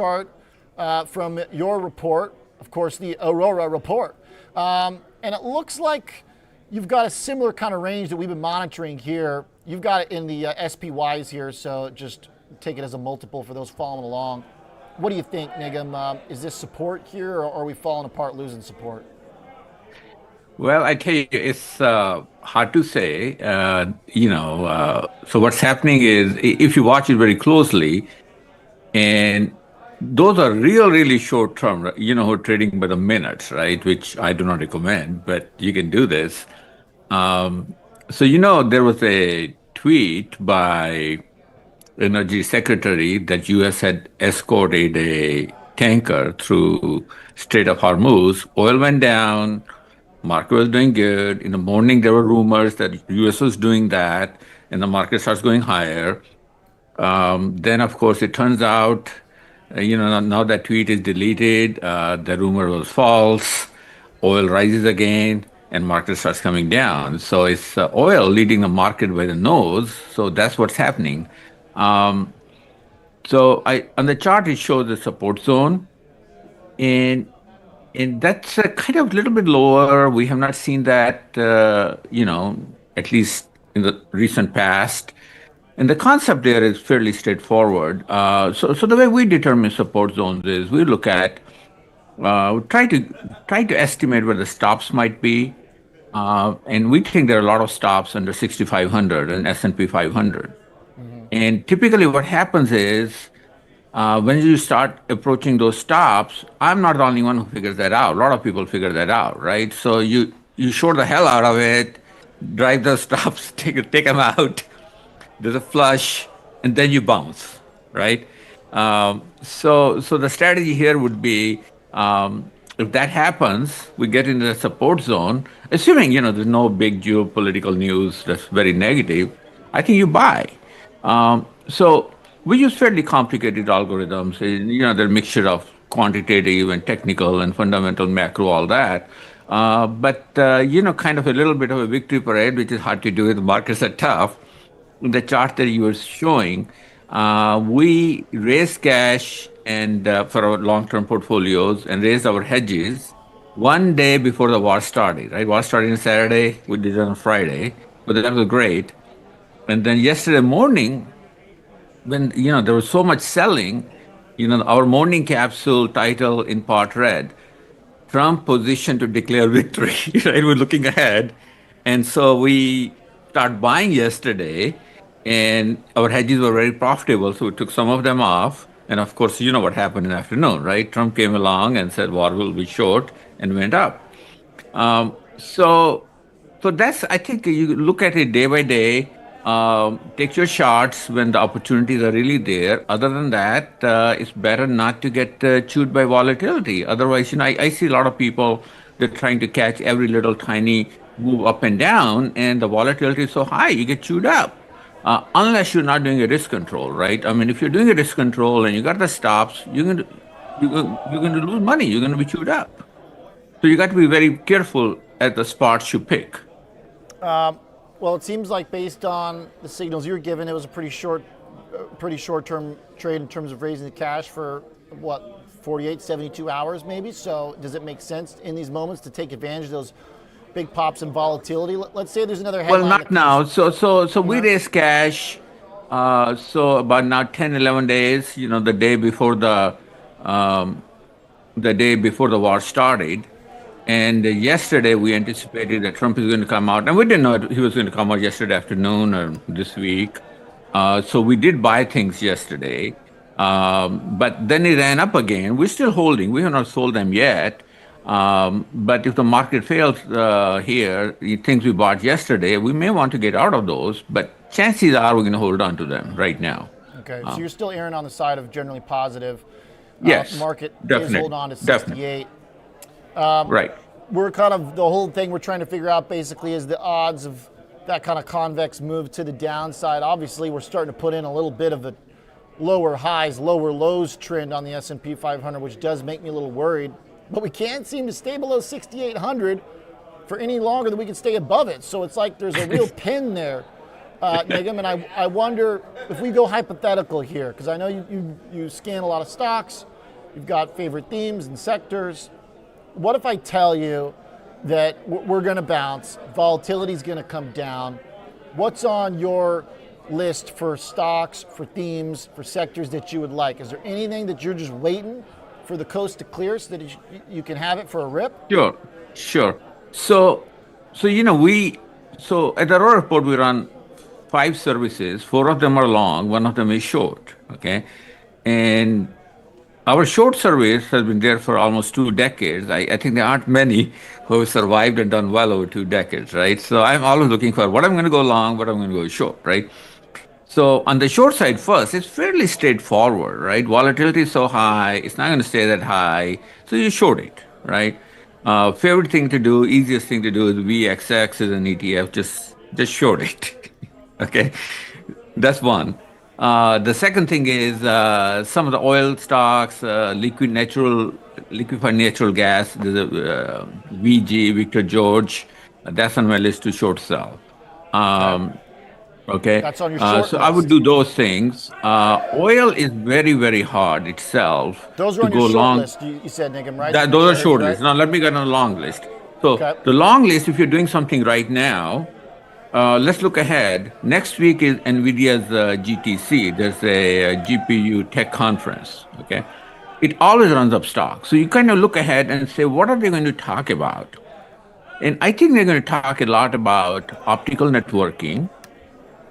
chart from your report, of course, the Aurora report. And it looks like you've got a similar kind of range that we've been monitoring here. You've got it in the SPYs here, so just take it as a multiple for those following along. What do you think, Nigam? Is this support here, or are we falling apart, losing support? Well, I tell you, it's hard to say. So what's happening is, if you watch it very closely, and those are really short term, who are trading by the minutes, right? Which I do not recommend, but you can do this. So, there was a tweet by Energy Secretary that U.S. had escorted a tanker through Strait of Hormuz. Oil went down. Market was doing good. In the morning, there were rumors that U.S. was doing that, and the market starts going higher. Then, of course, it turns out, now that tweet is deleted. The rumor was false. Oil rises again, and market starts coming down. So it's oil leading the market by the nose. So that's what's happening. So on the chart, it shows the support zone, and that's kind of a little bit lower. We have not seen that, at least in the recent past. And the concept there is fairly straightforward. So the way we determine support zones is we look at, try to estimate where the stops might be, and we think there are a lot of stops under 6,500 and S&P 500. And typically, what happens is, when you start approaching those stops, I'm not the only one who figures that out. A lot of people figure that out, right? So you short the hell out of it, drive those stops, take them out. There's a flush, and then you bounce, right? So the strategy here would be, if that happens, we get into the support zone, assuming there's no big geopolitical news that's very negative. I think you buy. So we use fairly complicated algorithms. They're a mixture of quantitative and technical and fundamental macro, all that. But kind of a little bit of a victory parade, which is hard to do if the markets are tough. In the chart that you were showing, we raised cash and for our long-term portfolios and raised our hedges one day before the war started, right? War started on Saturday, we did it on Friday, but that was great. And then yesterday morning, when there was so much selling, our morning capsule title in part read, Trump positioned to declare victory, right? We're looking ahead. And so we start buying yesterday, and our hedges were very profitable, so we took some of them off. And of course, you know what happened in the afternoon, right? Trump came along and said war will be short and went up. So that's, I think you look at it day by day, take your shots when the opportunities are really there. Other than that, it's better not to get chewed by volatility. Otherwise, I see a lot of people, they're trying to catch every little tiny move up and down, and the volatility is so high, you get chewed up. Unless you're not doing a risk control, right? I mean, if you're doing a risk control and you got the stops, you're going to lose money. You're going to be chewed up. So you got to be very careful at the spots you pick. Well, it seems like based on the signals you're given, it was a pretty short-term trade in terms of raising the cash for, 48, 72 hours maybe? So does it make sense in these moments to take advantage of those big pops in volatility? Let's say there's another headline. Well, not now. So we raised cash, so about now 10, 11 days, the day before the war started. And yesterday we anticipated that Trump is going to come out, and we didn't know he was going to come out yesterday afternoon or this week. So we did buy things yesterday, but then it ran up again. We're still holding. We have not sold them yet. But if the market fails here, the things we bought yesterday, we may want to get out of those. But chances are we're going to hold on to them right now. Okay, so you're still erring on the side of generally positive. Yes, market definitely. is holding on to 68. Right. We're kind of, the whole thing we're trying to figure out basically is the odds of that kind of convex move to the downside. Obviously, we're starting to put in a little bit of a lower highs, lower lows trend on the S&P 500, which does make me a little worried. But we can't seem to stay below 6,800 for any longer than we can stay above it. So it's like there's a real pin there, Nigam. And I wonder if we go hypothetical here, because I know you scan a lot of stocks. You've got favorite themes and sectors. What if I tell you that we're going to bounce, volatility is going to come down? What's on your list for stocks, for themes, for sectors that you would like? Is there anything that you're just waiting for the coast to clear so that you can have it for a rip? Sure, sure. So so at the Aurora Report we run 5 services. 4 of them are long, one of them is short. Okay, and our short service has been there for almost 2 decades. I think there aren't many who have survived and done well over 2 decades, right? So I'm always looking for what I'm going to go long, what I'm going to go short, right? So on the short side first, it's fairly straightforward, right? Volatility is so high, it's not going to stay that high, so you short it, right? Favorite thing to do, easiest thing to do is VXX is an ETF, just short it, okay? That's one. The second thing is some of the oil stocks, liquefied natural gas. There's a VG, Victor George. That's on my list to short sell. Okay. That's on your short So I would list. do those things. Oil is very, very hard itself Those are to on go your short long. list, you said, Nigam, right? Those are Make sure I heard short you lists. right. Now let me get on the long list. So Okay. the long list, if you're doing something right now, let's look ahead. Next week is NVIDIA's GTC. There's a GPU tech conference. Okay, it always runs up stock. So you kind of look ahead and say, what are they going to talk about? And I think they're going to talk a lot about optical networking.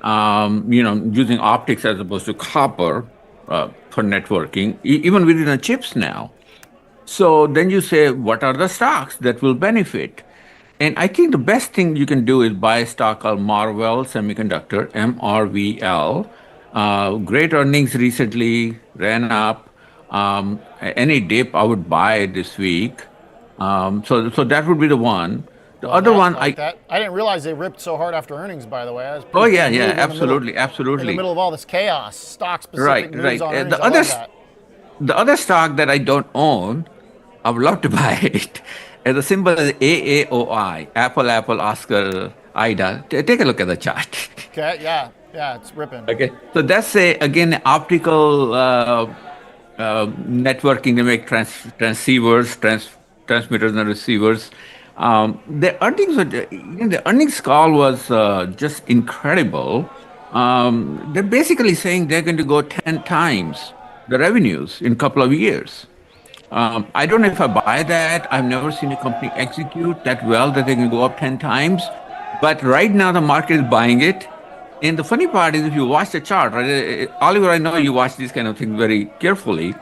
Using optics as opposed to copper for networking, even within the chips now. So then you say, what are the stocks that will benefit? And I think the best thing you can do is buy a stock called Marvell Semiconductor, MRVL. Great earnings recently, ran up. Any dip, I would buy this week. So that would be the one. The other one, that. I didn't realize they ripped so hard after earnings, by the way. That was a oh pretty yeah, big yeah, move absolutely, in the absolutely. middle of all this chaos. Stock Right, specific moves right. on earnings. The I other, love that. the other stock that I don't own, I would love to buy it. And the symbol is AAOI, Apple, Oscar, Ida. Take a look at the chart. Okay, yeah, it's ripping. Okay, so that's again optical networking. They make transceivers, transmitters, and receivers. The earnings call was just incredible. They're basically saying they're going to go 10 times the revenues in a couple of years. I don't know if I buy that. I've never seen a company execute that well that they can go up 10 times. But right now, the market is buying it. And the funny part is, if you watch the chart, right, Oliver, I know you watch these kind of things very carefully.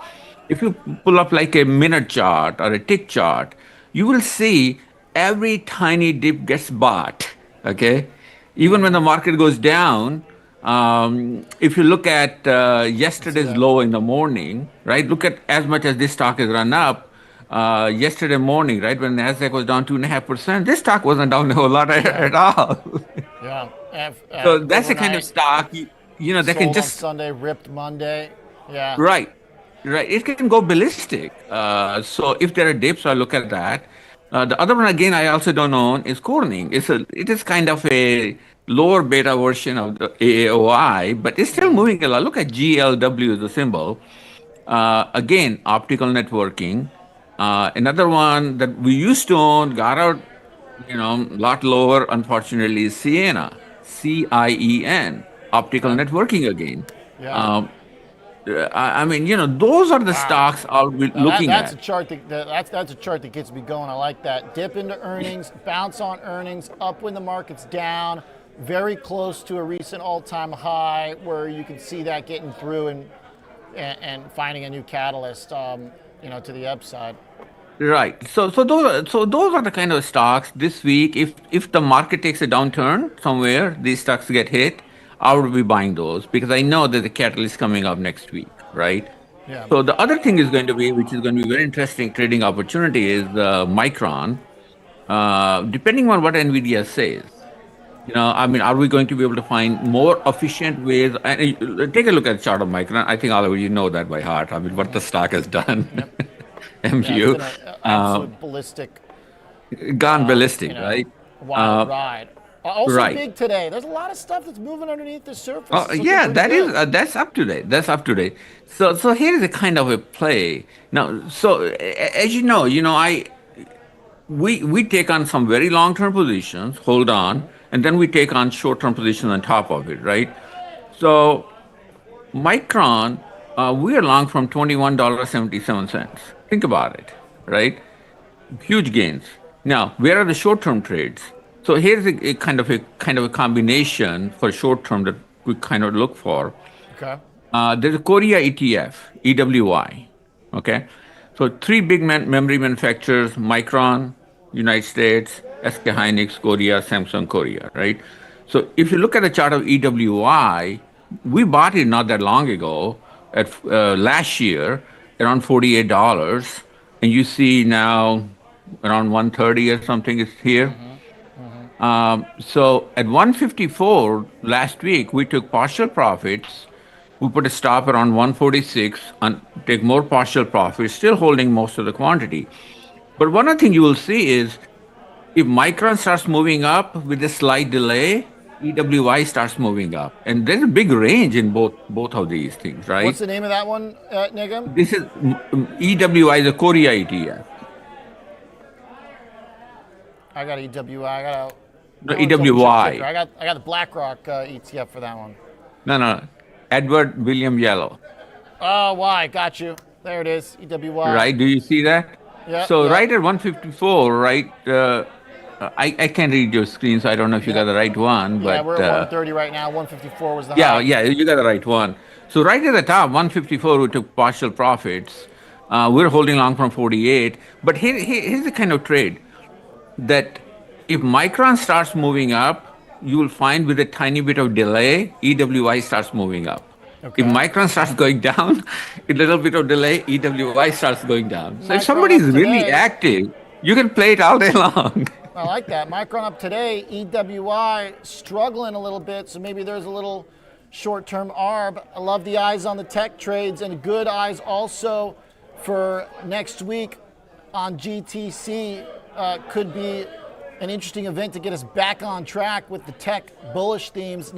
If you pull up like a minute chart or a tick chart, you will see every tiny dip gets bought. Okay, even when the market goes down. If you look at yesterday's low in the morning, right? Look at as much as this stock has run up. Yesterday morning, right, when Nasdaq was down 2.5%, this stock wasn't down a whole lot at all. Yeah. So that's the kind of Overnight, stock that can sold on just Sunday, ripped Monday. Yeah. right, right. It can go ballistic. So if there are dips, I look at that. The other one again, I also don't own is Corning. It is kind of a lower beta version of the AAOI, but it's still moving a lot. Look at GLW, the symbol. Again, optical networking. Another one that we used to own got out, a lot lower. Unfortunately, is Ciena, CIEN, optical Okay. networking again. Yeah. Um, I mean, those are the Wow. stocks I'll be Now looking that's a at. chart that's a chart that gets me going. I like that. Dip into earnings, bounce on earnings, up when the market's down, very close to a recent all-time high, where you can see that getting through and finding a new catalyst, to the upside. Right. So those are the kind of stocks this week. If the market takes a downturn somewhere, these stocks get hit, I would be buying those because I know that the catalyst coming up next week, right? Yeah. So the other thing is going to be, which is going to be very interesting trading opportunity, is Micron. Depending on what Nvidia says, I mean, are we going to be able to find more efficient ways? And take a look at the chart of Micron. I think all of you know that by heart. I mean, what the stock has done. Yep. Yeah, it's MU. been an absolute ballistic, Gone ballistic, right? wild ride. Also Right. big today. There's a lot of stuff that's moving underneath the surface. It's looking Yeah, pretty that is good. that's up to date. That's up to date. So here is a kind of a play. Now, so as you know, we take on some very long-term positions, hold on, and then we take on short-term positions on top of it, right? So Micron, we are long from $21.77. Think about it, right? Huge gains. Now, where are the short-term trades? So here's a kind of a combination for short-term that we kind of look for. Okay. There's a Korea ETF, EWY. Okay, so three big memory manufacturers: Micron, United States; SK Hynix, Korea; Samsung, Korea. Right. So if you look at the chart of EWY, we bought it not that long ago, at last year around $48, and you see now around 130 or something is here. So at 154 last week, we took partial profits. We put a stop around 146 and take more partial profits, still holding most of the quantity. But one other thing you will see is if Micron starts moving up with a slight delay, EWI starts moving up. And there's a big range in both of these things, What's right? the name of that one, Nigam? This is EWI, the Korea ETF. I got EWI. I got a No, I wanna double check ticker. EWI. I got the BlackRock ETF for that one. No. Edward William Yellow. Oh, why? Got you. There it is. EWI. Right? Do you see that? Yep, So yep. right at 154, right? I can't read your screen, so I don't know if you got the right one. Yeah, But we're at 130 right now. 154 was the yeah, high. you got the right one. So right at the top, 154, we took partial profits. We're holding long from 48. But here's the kind of trade that if Micron starts moving up, you will find with a tiny bit of delay, EWI starts moving up. Okay. If Micron starts going down, a little bit of delay, EWI starts going down. So if Micron somebody is up really today. active, you can play it all day long. I like that. Micron up today. EWI struggling a little bit, so maybe there's a little short-term arb. I love the eyes on the tech trades and good eyes also for next week on GTC. Could be an interesting event to get us back on track with the tech bullish themes.